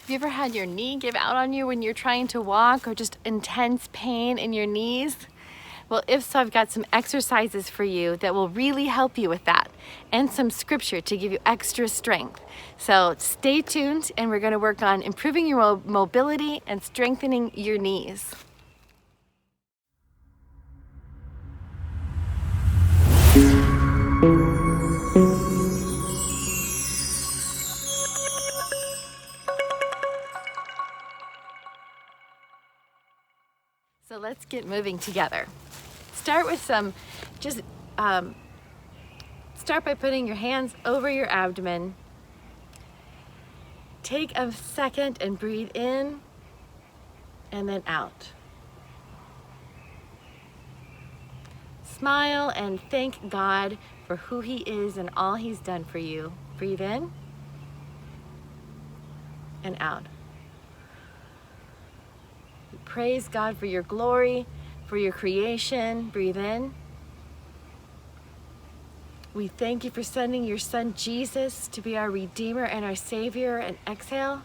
Have you ever had your knee give out on you when you're trying to walk, or just intense pain in your knees? Well, if so, I've got some exercises for you that will really help you with that, and some scripture to give you extra strength. So stay tuned, and we're going to work on improving your mobility and strengthening your knees. So let's get moving together. Start with start by putting your hands over your abdomen. Take a second and breathe in and then out. Smile and thank God for who He is and all He's done for you. Breathe in and out. Praise God for your glory, for your creation. Breathe in. We thank you for sending your Son Jesus to be our Redeemer and our Savior. And exhale.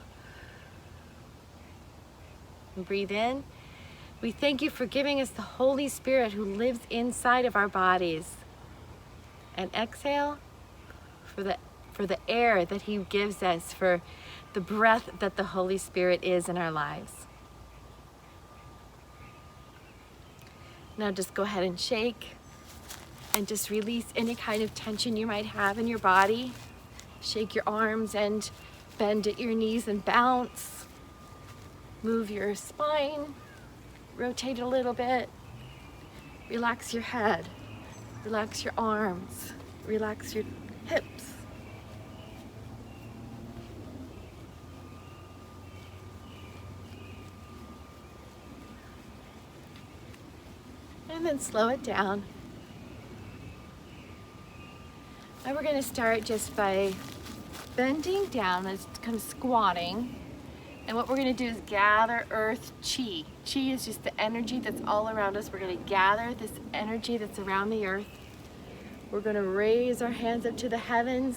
And breathe in. We thank you for giving us the Holy Spirit who lives inside of our bodies. And exhale for the air that He gives us, for the breath that the Holy Spirit is in our lives. Now just go ahead and shake and just release any kind of tension you might have in your body. Shake your arms and bend at your knees and bounce. Move your spine, rotate a little bit. Relax your head, relax your arms, relax your hips. And then slow it down. And we're going to start just by bending down, as kind of squatting. And what we're going to do is gather earth chi. Chi is just the energy that's all around us. We're going to gather this energy that's around the earth. We're going to raise our hands up to the heavens.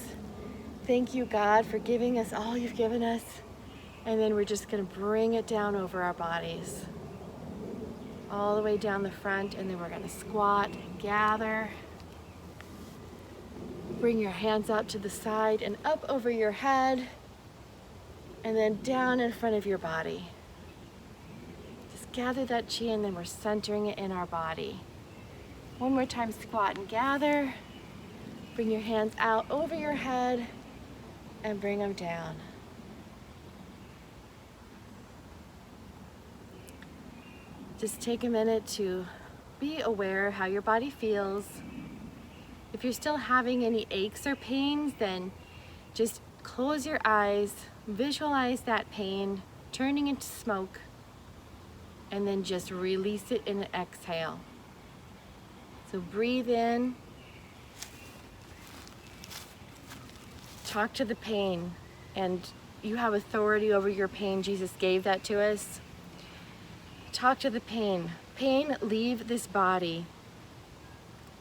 Thank you, God, for giving us all you've given us. And then we're just going to bring it down over our bodies, all the way down the front. And then we're going to squat, gather. Bring your hands out to the side and up over your head, and then down in front of your body. Just gather that chi, and then we're centering it in our body. One more time, squat and gather. Bring your hands out over your head and bring them down. Just take a minute to be aware how your body feels. If you're still having any aches or pains, then just close your eyes, visualize that pain turning into smoke, and then just release it in an exhale. So breathe in, talk to the pain, and you have authority over your pain. Jesus gave that to us. Talk to the pain. Pain, leave this body.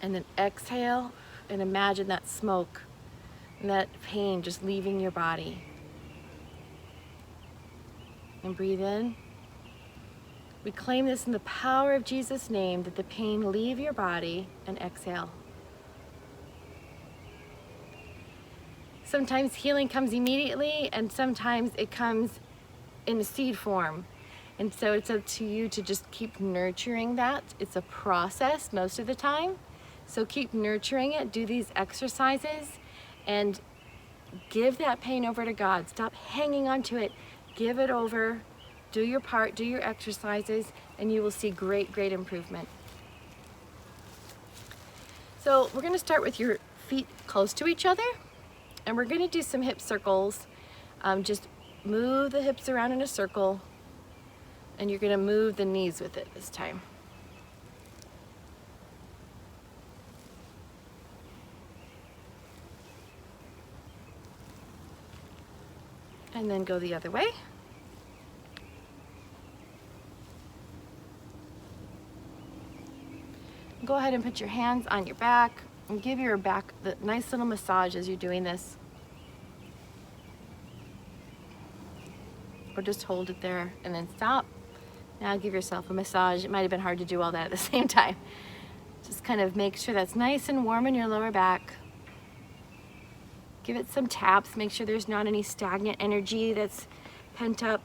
And then exhale and imagine that smoke and that pain just leaving your body. And breathe in. We claim this in the power of Jesus' name, that the pain leave your body, and exhale. Sometimes healing comes immediately, and sometimes it comes in a seed form. And so it's up to you to just keep nurturing that. It's a process most of the time. So keep nurturing it, do these exercises, and give that pain over to God. Stop hanging on to it. Give it over. Do your part, do your exercises, and you will see great, great improvement. So we're going to start with your feet close to each other, and we're going to do some hip circles. Just move the hips around in a circle, and you're going to move the knees with it this time. And then go the other way. Go ahead and put your hands on your back and give your back the nice little massage as you're doing this. or just hold it there and then stop. Now give yourself a massage. It might have been hard to do all that at the same time. Just kind of make sure that's nice and warm in your lower back. Give it some taps. Make sure there's not any stagnant energy that's pent up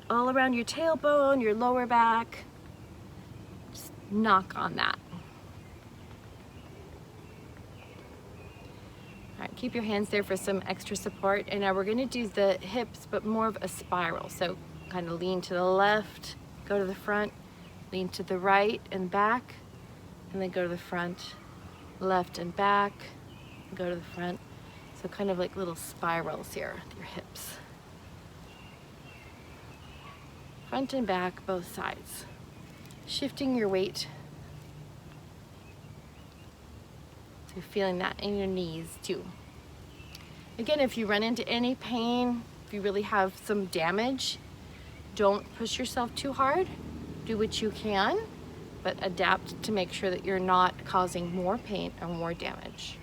all around your tailbone, your lower back. Just knock on that. All right, keep your hands there for some extra support. And now we're gonna do the hips, but more of a spiral. So kind of lean to the left, go to the front, lean to the right and back, and then go to the front, left and back, and go to the front. So kind of like little spirals here with your hips. Front and back, both sides. Shifting your weight. So you're feeling that in your knees too. Again, if you run into any pain, if you really have some damage, don't push yourself too hard. Do what you can, but adapt to make sure that you're not causing more pain or more damage.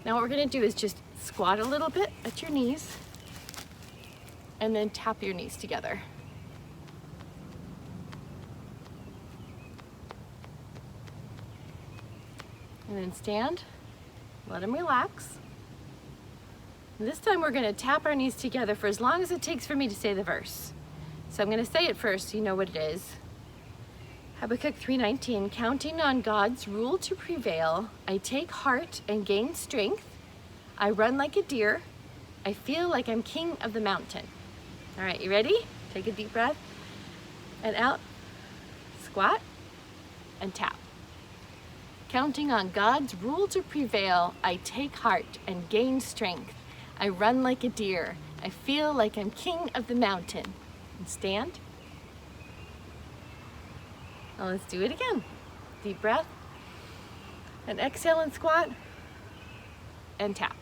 Now what we're gonna do is just squat a little bit at your knees and then tap your knees together. And then stand, let them relax. And this time we're gonna tap our knees together for as long as it takes for me to say the verse. So I'm gonna say it first so you know what it is. Habakkuk 3:19, counting on God's rule to prevail, I take heart and gain strength. I run like a deer. I feel like I'm king of the mountain. All right, you ready? Take a deep breath and out, squat and tap. Counting on God's rule to prevail, I take heart and gain strength. I run like a deer. I feel like I'm king of the mountain. And stand. Now let's do it again. Deep breath. And exhale and squat. And tap.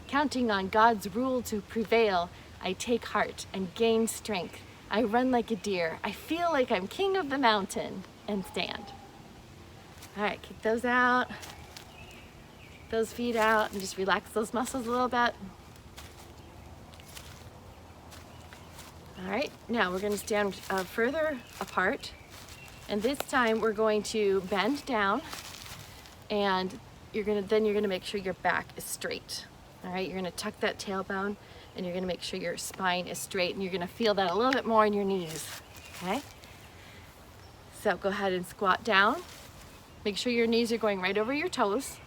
Counting on God's rule to prevail, I take heart and gain strength. I run like a deer. I feel like I'm king of the mountain. And stand. All right, kick those out. Kick those feet out and just relax those muscles a little bit. All right, now we're gonna stand further apart. And this time we're going to bend down and you're gonna make sure your back is straight. All right, you're gonna tuck that tailbone and you're gonna make sure your spine is straight and you're gonna feel that a little bit more in your knees, okay? So go ahead and squat down. Make sure your knees are going right over your toes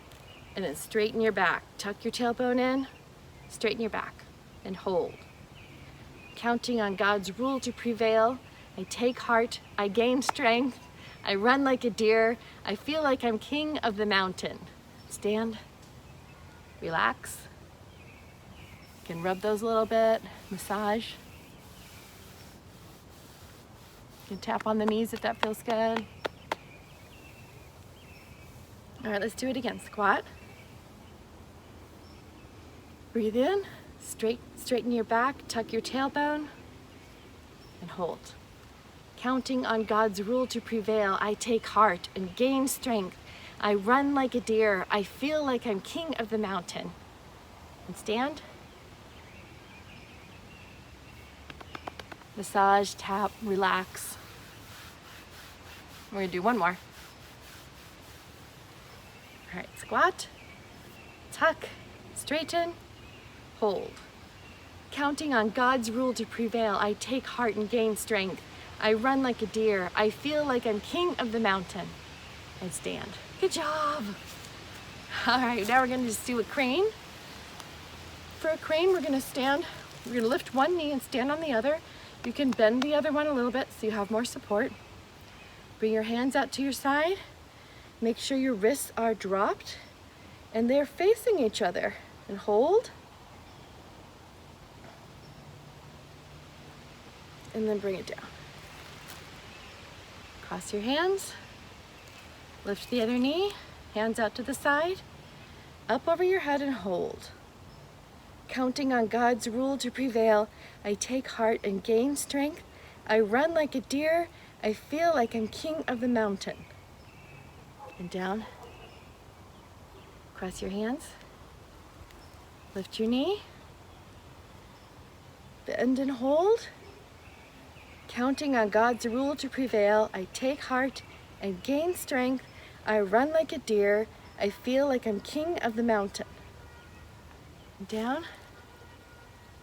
and then straighten your back. Tuck your tailbone in, straighten your back and hold. Counting on God's rule to prevail, I take heart, I gain strength, I run like a deer, I feel like I'm king of the mountain. Stand, relax. You can rub those a little bit, massage. You can tap on the knees if that feels good. All right, let's do it again. Squat. Breathe in, straighten your back, tuck your tailbone, and hold. Counting on God's rule to prevail, I take heart and gain strength. I run like a deer. I feel like I'm king of the mountain. And stand. Massage, tap, relax. We're gonna do one more. All right, squat, tuck, straighten, hold. Counting on God's rule to prevail, I take heart and gain strength. I run like a deer. I feel like I'm king of the mountain. And stand. Good job. All right, now we're gonna just do a crane. For a crane, we're gonna stand, we're gonna lift one knee and stand on the other. You can bend the other one a little bit so you have more support. Bring your hands out to your side. Make sure your wrists are dropped and they're facing each other. And hold. And then bring it down. Cross your hands. Lift the other knee. Hands out to the side. Up over your head and hold. Counting on God's rule to prevail, I take heart and gain strength. I run like a deer. I feel like I'm king of the mountain. And down. Cross your hands. Lift your knee. Bend and hold. Counting on God's rule to prevail, I take heart and gain strength. I run like a deer. I feel like I'm king of the mountain. Down.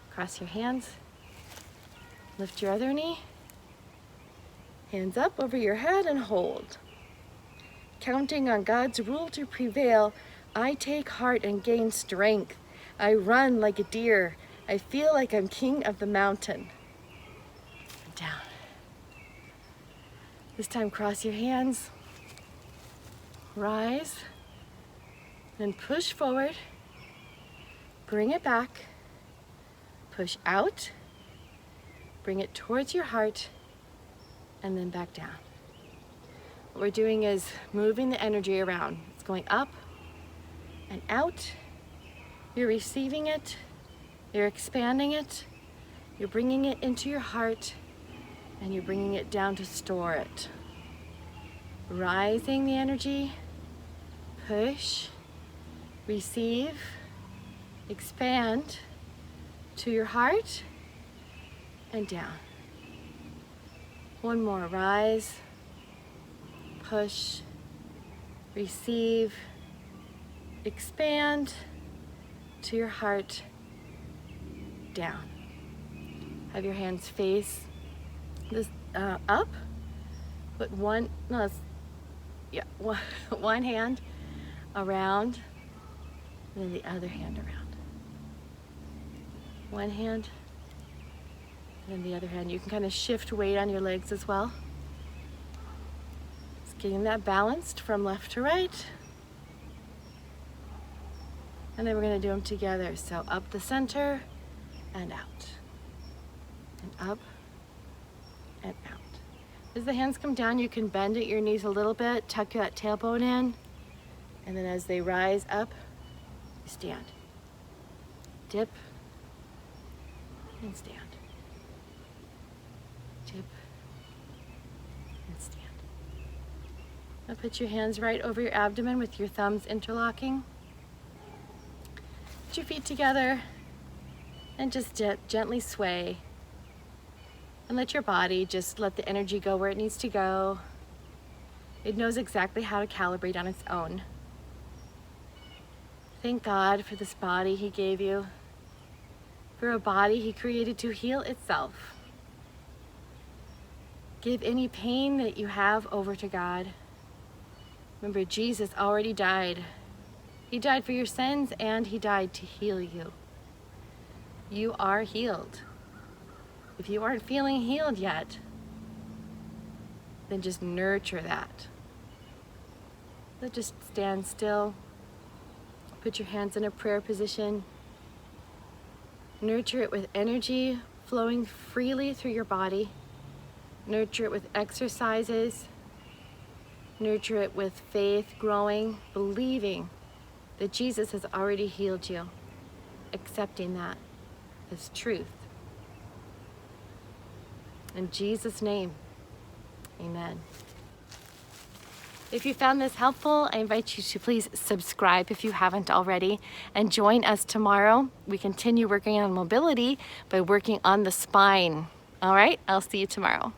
Cross your hands. Lift your other knee. Hands up over your head and hold. Counting on God's rule to prevail, I take heart and gain strength. I run like a deer. I feel like I'm king of the mountain. Down. This time cross your hands. Rise. Then push forward. Bring it back. Push out. Bring it towards your heart. And then back down. What we're doing is moving the energy around. It's going up and out. You're receiving it. You're expanding it. You're bringing it into your heart. And you're bringing it down to store it. Rising the energy. Push. Receive. Expand to your heart. And down. One more. Rise. Push. Receive. Expand to your heart. Down. Have your hands face this up. Put one hand around, and then the other hand around. One hand, and then the other hand. You can kind of shift weight on your legs as well. Just getting that balanced from left to right. And then we're going to do them together. So up the center and out. And up and out. As the hands come down, you can bend at your knees a little bit, tuck that tailbone in, and then as they rise up, you stand. Dip and stand. Dip and stand. Now put your hands right over your abdomen with your thumbs interlocking. Put your feet together and just gently sway. And let your body just let the energy go where it needs to go. It knows exactly how to calibrate on its own. Thank God for this body He gave you, for a body He created to heal itself. Give any pain that you have over to God. Remember, Jesus already died. He died for your sins and He died to heal you. You are healed. If you aren't feeling healed yet, then just nurture that. So just stand still. Put your hands in a prayer position. Nurture it with energy flowing freely through your body. Nurture it with exercises. Nurture it with faith growing, believing that Jesus has already healed you. Accepting that as truth. In Jesus' name, amen. If you found this helpful, I invite you to please subscribe if you haven't already, and join us tomorrow. We continue working on mobility by working on the spine. All right, I'll see you tomorrow.